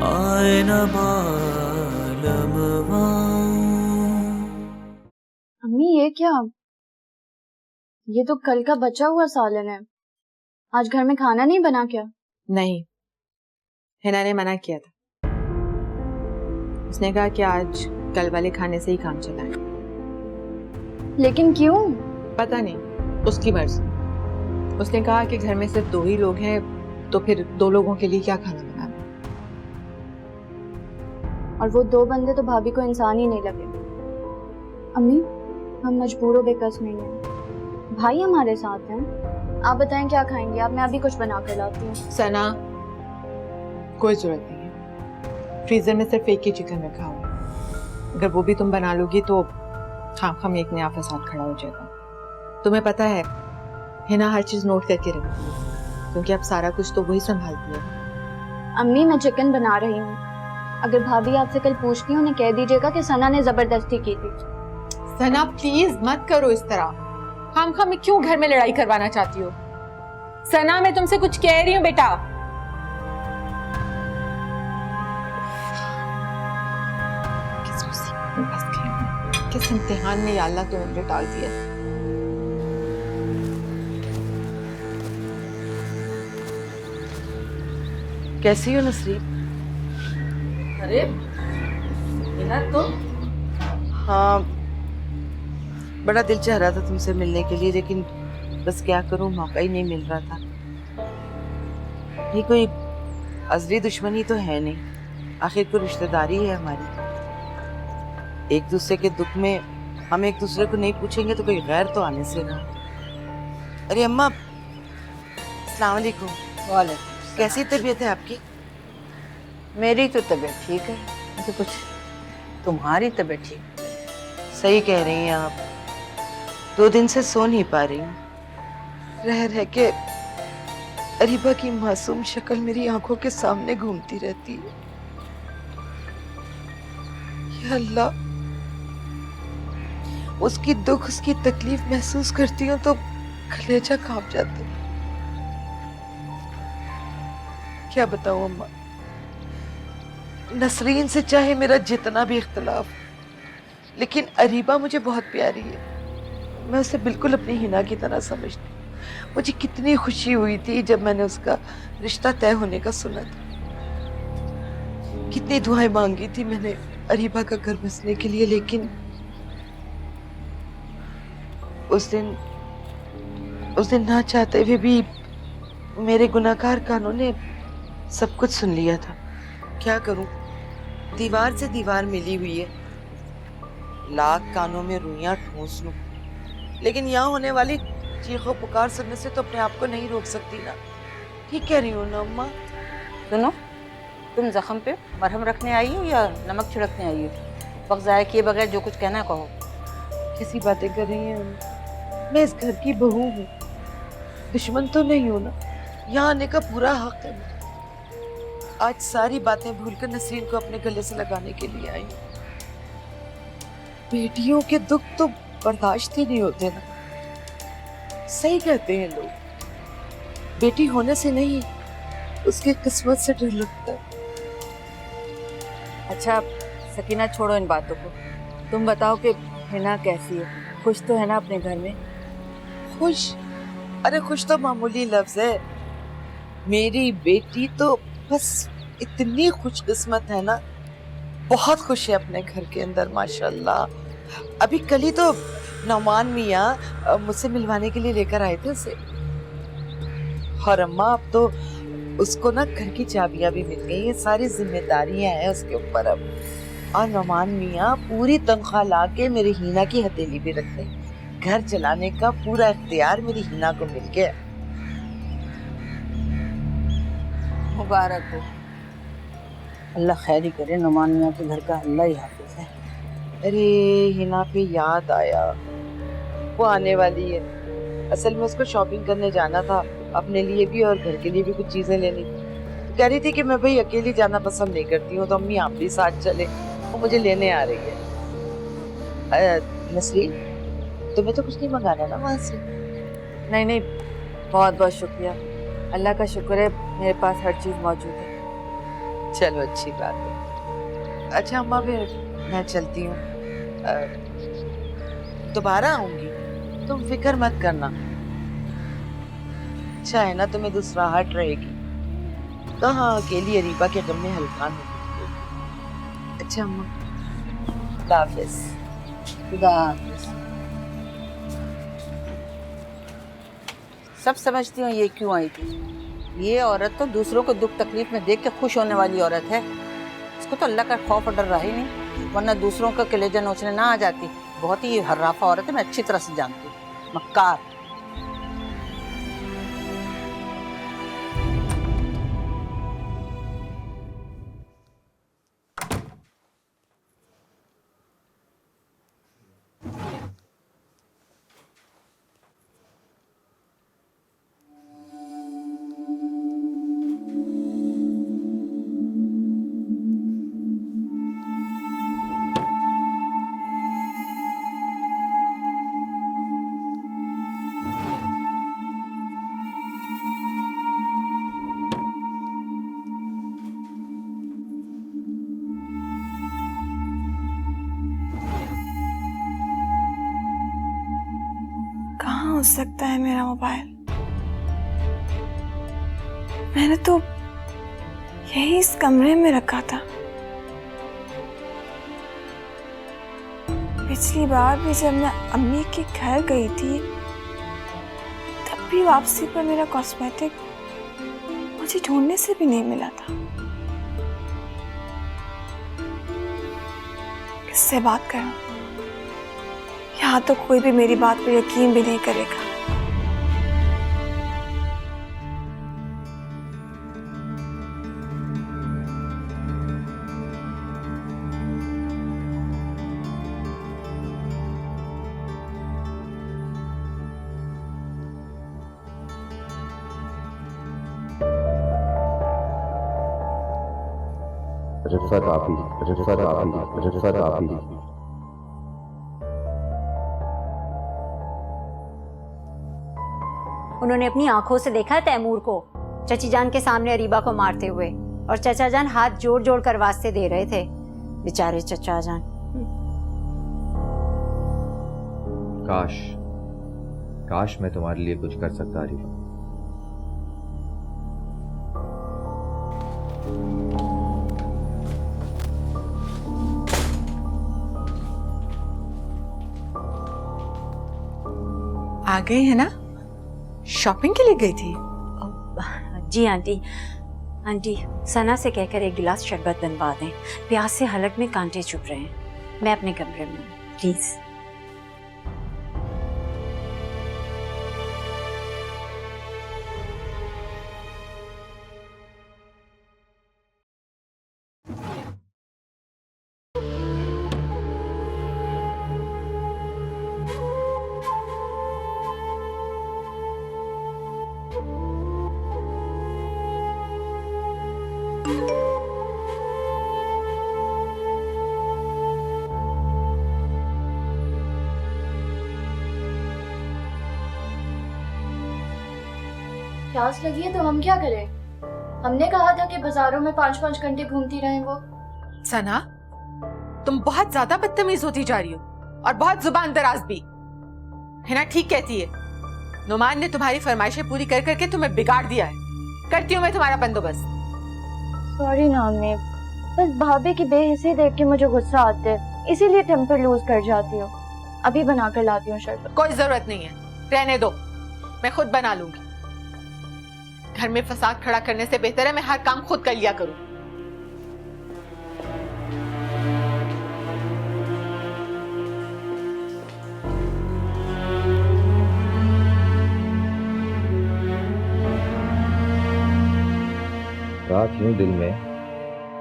आए न बालमवा। अम्मी ये क्या, ये तो कल का बचा हुआ सालन है। आज घर में खाना नहीं बना क्या? नहीं, हिना ने मना किया था। उसने कहा कि आज कल वाले खाने से ही काम चलाएं। लेकिन क्यों? पता नहीं, उसकी मर्जी। उसने कहा कि घर में सिर्फ 2 ही लोग हैं, तो फिर 2 लोगों के लिए क्या खाना बनाना। और वो 2 बंदे तो भाभी को इंसान ही नहीं लगे। अम्मी हम मजबूर बेकस नहीं है, भाई हमारे साथ हैं। आप बताएं क्या खाएंगे आप? मैं अभी कुछ बना कर लाती हूँ। सना, कोई जरूरत नहीं है। फ्रीजर में सिर्फ 1 ही चिकन रखा हुआ है। अगर वो भी तुम बना लोगी तो खाम एक नया फसाद खड़ा हो जाएगा। तुम्हें पता है हिना हर चीज नोट करके रखती है, क्योंकि अब सारा कुछ तो वही संभालती है। अम्मी मैं चिकन बना रही हूँ। अगर भाभी आपसे कल पूछती हूँ उन्हें कह दीजिएगा कि सना ने जबरदस्ती की थी। सना प्लीज मत करो इस तरह। खाम में क्यों घर में लड़ाई करवाना चाहती हो? सना मैं तुमसे कुछ कह रही हूँ बेटा। किस इम्तिहान में या अल्लाह तुमने मुझे डाल दिया। कैसी हो नसरीन? अरे हिना तुम? हाँ, बड़ा दिल चाह रहा था तुमसे मिलने के लिए, लेकिन बस क्या करूं, मौका ही नहीं मिल रहा था। ये कोई अज़ली दुश्मनी तो है नहीं, आखिर कोई रिश्तेदारी है हमारी। एक दूसरे के दुख में हम एक दूसरे को नहीं पूछेंगे तो कोई गैर तो आने से रहा। अरे अम्मा, अस्सलाम वालेकुम। वालेकुम। कैसी तबीयत है आपकी? मेरी तो तबीयत ठीक है, तो कुछ तुम्हारी तबीयत ठीक? सही कह रही हैं आप, 2 दिन से सो नहीं पा रही हूँ। रह के अरीबा की मासूम शक्ल मेरी आंखों के सामने घूमती रहती है। या अल्लाह, उसकी दुख, उसकी तकलीफ महसूस करती हूँ तो कलेजा कांप जाता है। क्या बताऊं अम्मा, नसरीन से चाहे मेरा जितना भी इख्तलाफ, लेकिन अरीबा मुझे बहुत प्यारी है। मैं उसे बिल्कुल अपनी हिना की तरह समझती हूँ। मुझे कितनी खुशी हुई थी जब मैंने उसका रिश्ता तय होने का सुना था। कितनी दुआएं मांगी थी मैंने अरीबा का घर बसने के लिए, लेकिन उस दिन ना चाहते हुए भी मेरे गुनाहगार कानों ने सब कुछ सुन लिया था। क्या करूं, दीवार से दीवार मिली हुई है, लाख कानों में रुइयां ठूंस लूं, लेकिन यहाँ होने वाली चीखों पुकार सुनने से तो अपने आप को नहीं रोक सकती ना। ठीक कह रही हूँ ना अम्मा? सुनो, तुम जख्म पे मरहम रखने आई हो या नमक छिड़कने आई हो? वक्त ज़ाया किए बगैर जो कुछ कहना कहो। कैसी बातें कर रही हैं अम्मा? मैं इस घर की बहू हूँ, दुश्मन तो नहीं हूँ ना। यहाँ आने का पूरा हक है। आज सारी बातें भूलकर नसरीन को अपने गले से लगाने के लिए आई। बेटियों के दुख तो बर्दाश्त ही नहीं होते ना। सही कहते हैं लोग, बेटी होने से नहीं उसकी किस्मत से डर लगता है। अच्छा सकीना, छोड़ो इन बातों को। तुम बताओ कि हिना कैसी है? खुश तो है ना अपने घर में? खुश? अरे खुश तो मामूली लफ्ज है। मेरी बेटी तो बस इतनी खुशकिस्मत है ना, बहुत खुश है अपने घर के अंदर माशाल्लाह। अभी कल ही तो नौमान मियाँ मुझसे मिलवाने के लिए लेकर आए थे उसे। और अम्मा अब तो उसको ना घर की चाबियां भी मिल गई है, सारी जिम्मेदारियां हैं उसके ऊपर अब। और नौमान मियाँ पूरी तनख्वाह ला के मेरी हिना की हथेली भी रख दी। घर चलाने का पूरा इख्तियार मेरी हिना को मिल गया। मुबारक हो, अल्लाह खैर ही करे। नुमान मियाँ के घर का अल्लाह ही हाफिज है। अरे हिना पे याद आया, वो आने वाली है। असल में उसको शॉपिंग करने जाना था, अपने लिए भी और घर के लिए भी कुछ चीजें लेनी थी। तो कह रही थी कि मैं भाई अकेली जाना पसंद नहीं करती हूँ, तो अम्मी आप भी साथ चले। वो मुझे लेने आ रही है। नसरीन, तुम्हें तो कुछ नहीं मंगाना ना वहाँ से? नहीं नहीं, बहुत बहुत शुक्रिया। अल्लाह का शुक्र है मेरे पास हर चीज़ मौजूद है। चलो अच्छी बात है। अच्छा अम्मा फिर मैं चलती हूँ, दोबारा आऊंगी, तुम फिक्र मत करना। अच्छा है ना तुम्हें दूसरा हार्ट रहेगी, कहाँ अकेली अरीबा के गम में हल्का नहीं। अच्छा अम्मा, खुदा हाफिज। खुदा हाफिज। सब समझती हूँ ये क्यों आई थी। ये औरत तो दूसरों को दुख तकलीफ में देख के खुश होने वाली औरत है। इसको तो अल्लाह का खौफ और डर रहा ही नहीं, वरना दूसरों का कलेजा नोचने ना आ जाती। बहुत ही हर्राफा औरत है, मैं अच्छी तरह से जानती हूँ। मक्कार। कहाँ हो सकता है मेरा मोबाइल? मैंने तो यही इस कमरे में रखा था। पिछली बार भी जब मैं अम्मी के घर गई थी तब भी वापसी पर मेरा कॉस्मेटिक मुझे ढूंढने से भी नहीं मिला था। किससे बात करूं? यहाँ तो कोई भी मेरी बात पर यकीन भी नहीं करेगा। रिफत आपी, रिफत आपी, रिफत आपी। उन्होंने अपनी आंखों से देखा है तैमूर को चची जान के सामने अरीबा को मारते हुए, और चचा जान हाथ जोड़ जोड़ कर वास्ते दे रहे थे। बेचारे चचा जान। काश काश मैं तुम्हारे लिए कुछ कर सकता अरीबा। आ गए है ना? शॉपिंग के लिए गई थी? जी आंटी, आंटी सना से कहकर एक गिलास शरबत बनवा दें, प्यास से हलक में कांटे चुभ रहे हैं। मैं अपने कमरे में, प्लीज। प्यास लगी है तो हम क्या करें? हमने कहा था कि बाजारों में 5-5 घंटे घूमती रहें वो। सना, तुम बहुत ज्यादा बदतमीज होती जा रही हो और बहुत जुबान दराज भी है ना। ठीक कहती है, नुमान ने तुम्हारी फरमाइशें पूरी कर करके तुम्हें बिगाड़ दिया है। करती हूँ मैं तुम्हारा बंदोबस्त। सॉरी ना अम्मी, बस भाभी की बेहिस्सी देख के मुझे गुस्सा आता है, इसीलिए टेम्पर लूज कर जाती हूँ। अभी बना कर लाती हूँ शरबत। कोई जरूरत नहीं है, रहने दो, मैं खुद बना लूंगी। घर में फसाद खड़ा करने से बेहतर है मैं हर काम खुद कर लिया करूं। रात यूं दिल में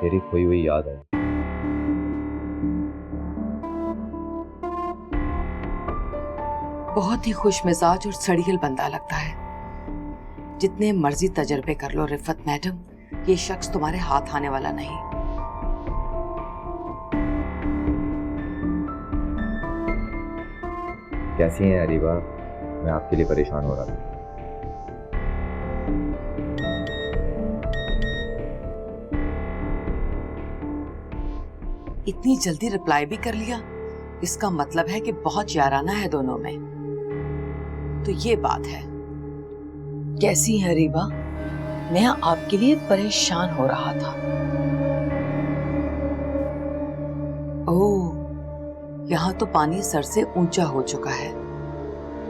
तेरी खोई हुई याद है। बहुत ही खुश मिजाज और सड़ियल बंदा लगता है। जितने मर्जी तजर्बे कर लो रिफत मैडम, ये शख्स तुम्हारे हाथ आने वाला नहीं। कैसी हैं अरीबा? मैं आपके लिए परेशान हो रहा था। इतनी जल्दी रिप्लाई भी कर लिया, इसका मतलब है कि बहुत याराना है दोनों में। तो ये बात है। कैसी है रीबा? मैं आपके लिए परेशान हो रहा था। ओह, यहाँ तो पानी सर से ऊंचा हो चुका है।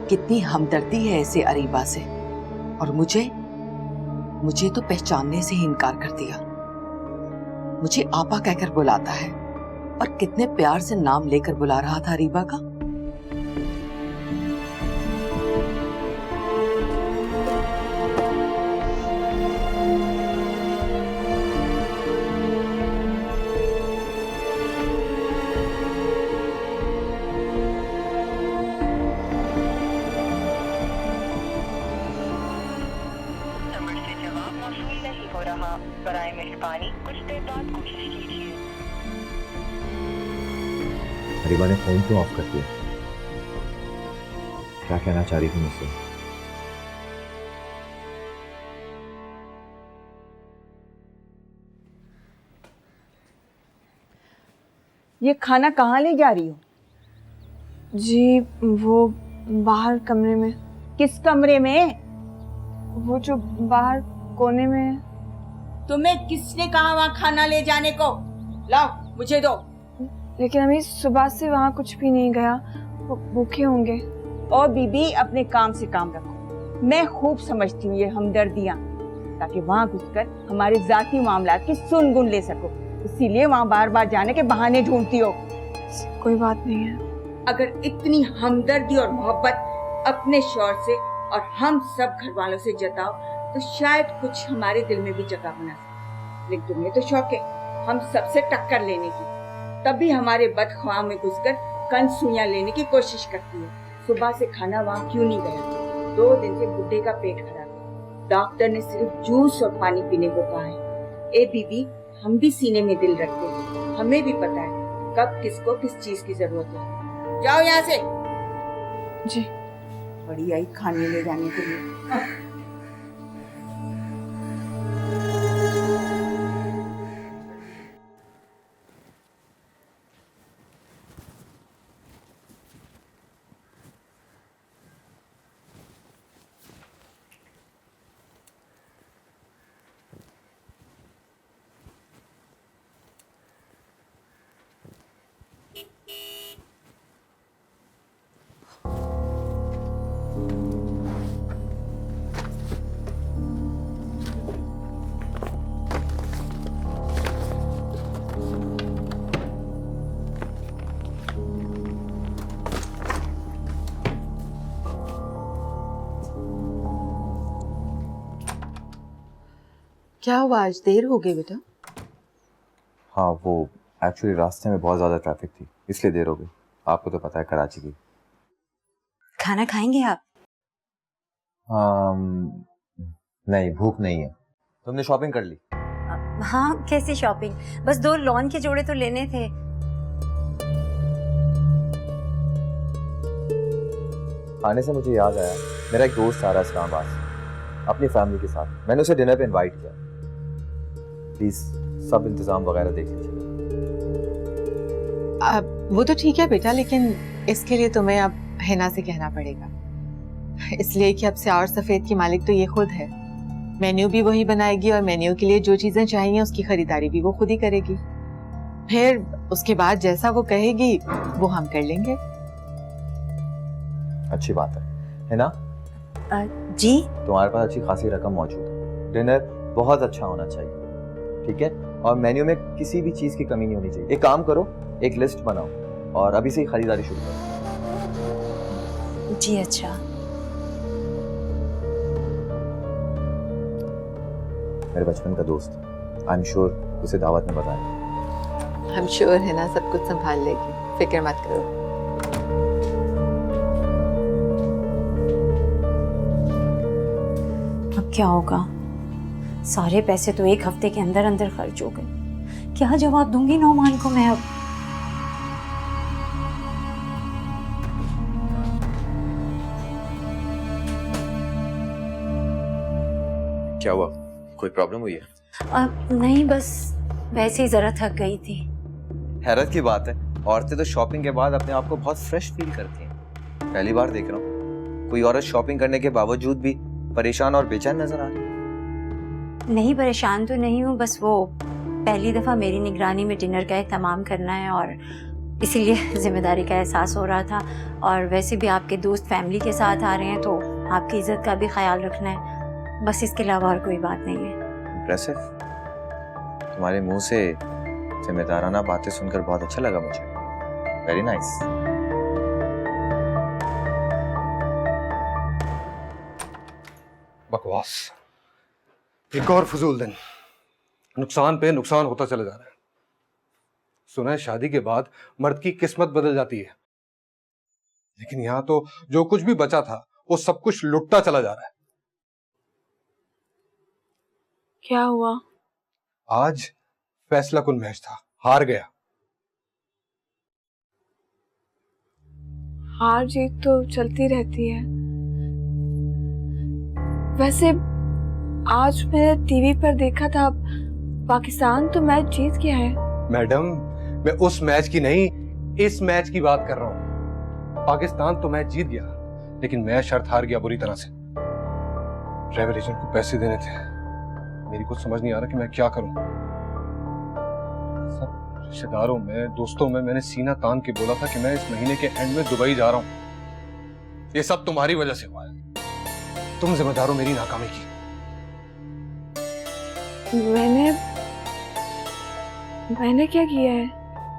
कितनी हमदर्दी है इसे अरीबा से, और मुझे तो पहचानने से ही इनकार कर दिया। मुझे आपा कहकर बुलाता है, और कितने प्यार से नाम लेकर बुला रहा था अरीबा का। बराए मेहरबानी कुछ देर बाद कोशिश कीजिए। अरीबा ने फोन क्यों ऑफ कर दिया? क्या कहना चाह रही थी मुझसे? ये खाना कहाँ ले जा रही हो? जी वो बाहर कमरे में। किस कमरे में? वो जो बाहर कोने में है। तुम्हें किसने कहा वहाँ खाना ले जाने को? लाओ मुझे दो। लेकिन अम्मी सुबह से वहाँ कुछ भी नहीं गया, वो भूखे होंगे। और बीबी अपने काम से काम रखो। मैं खूब समझती हूँ ये हमदर्दियाँ, ताकि वहाँ घुसकर हमारे जाती मामलात की सुन गुन ले सको। इसीलिए वहाँ बार बार जाने के बहाने ढूंढती हो। कोई बात नहीं है। अगर इतनी हमदर्दी और मोहब्बत अपने शौहर से और हम सब घर वालों से जताओ तो शायद कुछ हमारे दिल में भी जगह बना सके। लेकिन तुम्हें तो शौक है हम सबसे टक्कर लेने की, तब भी हमारे बदख्वाह में घुसकर कंध सुइयां लेने की कोशिश करती है। सुबह से खाना वहाँ क्यों नहीं गया? 2 दिन से बुड्ढे का पेट खराब है, डॉक्टर ने सिर्फ जूस और पानी पीने को कहा है। ए बीबी, हम भी सीने में दिल रखते हैं, हमें भी पता है कब किसको किस चीज की जरूरत है। जाओ यहाँ से। जी। बड़ी आई खाने ले जाने के लिए। क्या हुआ, आज देर हो गई बेटा? हाँ, वो एक्चुअली रास्ते में बहुत ज़्यादा ट्रैफिक थी, इसलिए देर हो गई। आपको तो पता है कराची की। खाना खाएंगे आप? नहीं, भूख नहीं है। तुमने शॉपिंग कर ली? हाँ, कैसी शॉपिंग? बस 2 लॉन के जोड़े तो लेने थे। खाने से मुझे याद आया, मेरा एक दोस्त आ रहा है इस्लामाबाद से अपनी फैमिली के साथ। मैंने उसे डिनर पे इनवाइट किया। प्लीज सब इंतजाम वगैरह देख लीजिए। वो तो ठीक है बेटा, लेकिन इसके लिए तुम्हें अब हिना से कहना पड़ेगा, इसलिए कि अब से और सफेद की मालिक तो ये खुद है। मेन्यू भी वही बनाएगी और मेन्यू के लिए जो चीजें चाहिए उसकी खरीदारी भी वो खुद ही करेगी। फिर उसके बाद जैसा वो कहेगी वो हम कर लेंगे। अच्छी बात है ना? जी। तुम्हारे पास अच्छी खासी रकम मौजूद है, डिनर बहुत अच्छा होना चाहिए, ठीक है? और मेन्यू में किसी भी चीज की कमी नहीं होनी चाहिए। एक काम करो, एक लिस्ट बनाओ और अभी से ही खरीदारी शुरू करो। जी अच्छा। मेरे बचपन का दोस्त, आई एम श्योर उसे दावत में बताया। हम श्योर है ना, सब कुछ संभाल लेगी, फिक्र मत करो। अब क्या होगा? सारे पैसे तो 1 हफ्ते के अंदर अंदर खर्च हो गए। क्या जवाब दूंगी नौमान को मैं अब? क्या हुआ, कोई प्रॉब्लम हुई है? नहीं, बस वैसे ही जरा थक गई थी। हैरत की बात है, औरतें तो शॉपिंग के बाद अपने आप को बहुत फ्रेश फील करती हैं। पहली बार देख रहा हूँ कोई औरत शॉपिंग करने के बावजूद भी परेशान और बेचैन नजर आ रही है। नहीं, परेशान तो नहीं हूँ, बस वो पहली दफ़ा मेरी निगरानी में डिनर का एहतमाम करना है और इसीलिए जिम्मेदारी का एहसास हो रहा था। और वैसे भी आपके दोस्त फैमिली के साथ आ रहे हैं तो आपकी इज्जत का भी ख्याल रखना है, बस इसके अलावा और कोई बात नहीं है। इम्प्रेसिव। तुम्हारे मुंह से जिम्मेदाराना बातें सुनकर बहुत अच्छा लगा मुझे। Very nice. बकवास। एक और फजूल दिन, नुकसान पे नुकसान होता चला जा रहा है। सुना है शादी के बाद मर्द की किस्मत बदल जाती है, लेकिन यहां तो जो कुछ भी बचा था वो सब कुछ लुटता चला जा रहा है। क्या हुआ? आज फैसला कुन मैच था, हार गया। हार जीत तो चलती रहती है। वैसे आज मैंने टीवी पर देखा था पाकिस्तान तो मैच जीत गया है। मैडम, मैं उस मैच की नहीं, इस मैच की बात कर रहा हूं। पाकिस्तान तो मैच जीत गया, लेकिन मैं शर्त हार गया बुरी तरह से। ट्रैवल एजेंट को पैसे देने थे, मेरी कुछ समझ नहीं आ रहा कि मैं क्या करूं। सब रिश्तेदारों में, दोस्तों में मैंने सीना तान के बोला था कि मैं इस महीने के एंड में दुबई जा रहा हूं। ये सब तुम्हारी वजह से हुआ है। तुम जिम्मेदार हो मेरी नाकामी की। मैंने क्या किया है?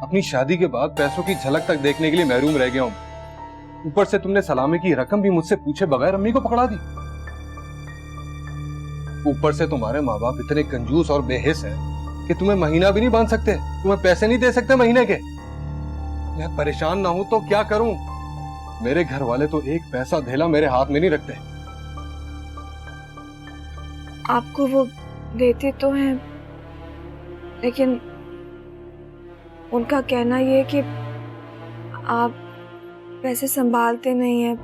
अपनी शादी के बाद पैसों की झलक तक देखने के लिए महरूम रह गया हूं। ऊपर से तुमने सलामी की रकम भी मुझसे पूछे बगैर अम्मी को पकड़ा दी। ऊपर से तुम्हारे माँ बाप इतने कंजूस और बेहिस हैं कि तुम्हें महीना भी नहीं बांध सकते, तुम्हें पैसे नहीं दे सकते महीने के। मैं परेशान ना हूं तो क्या करूं? मेरे घर वाले तो एक पैसा धेला मेरे हाथ में नहीं रखते। आपको वो देते तो हैं, लेकिन उनका कहना ये है कि आप पैसे संभालते नहीं हैं,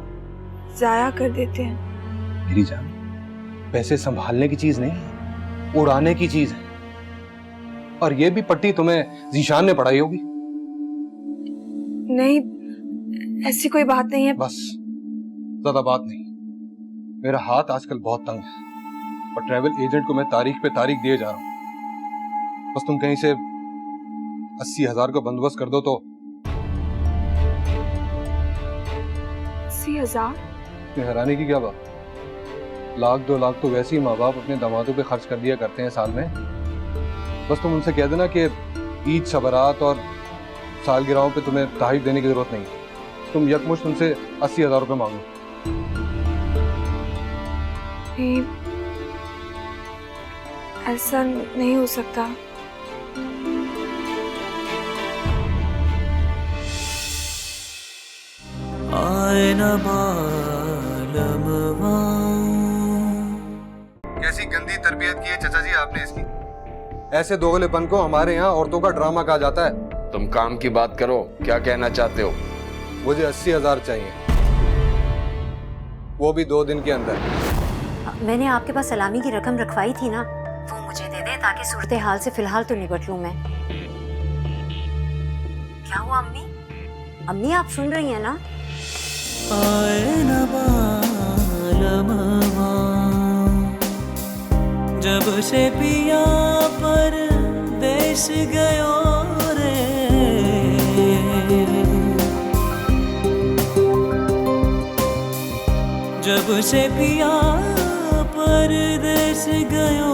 जाया कर देते हैं। मेरी जान, पैसे संभालने की चीज नहीं, उड़ाने की चीज है। और ये भी पट्टी तुम्हें जीशान ने पढ़ाई होगी। नहीं, ऐसी कोई बात नहीं है। बस, ज्यादा बात नहीं। मेरा हाथ आजकल बहुत तंग है और ट्रैवल एजेंट को मैं तारीख पे तारीख दिए जा रहा हूं। बस तुम कहीं से 80,000 का बंदोबस्त कर दो तो। 80,000? हैरानी की क्या बात? 1-2 लाख तो वैसे ही माँ बाप अपने दामादों पे खर्च कर दिया करते हैं साल में। बस तुम उनसे कह देना कि ईद, शबरात और सालगिरहों पे तुम्हें तहरीफ देने की जरूरत नहीं। तुम यकमुश्त उनसे 80,000 रुपए मांगो। ऐसा नहीं हो सकता। कैसी गंदी तरबियत की है चाचा जी आपने इसकी। ऐसे दोगलेपन को हमारे यहाँ औरतों का ड्रामा कहा जाता है। तुम काम की बात करो, क्या कहना चाहते हो? मुझे 80,000 चाहिए, वो भी 2 दिन के अंदर। मैंने आपके पास सलामी की रकम रखवाई थी ना, वो मुझे दे दे ताकि सूरत हाल से फिलहाल तो निपट लूं मैं। क्या हुआ अम्मी? अम्मी आप सुन रही हैं ना? जब से पिया पर देश गयो रे, जब से पिया परदेश गयो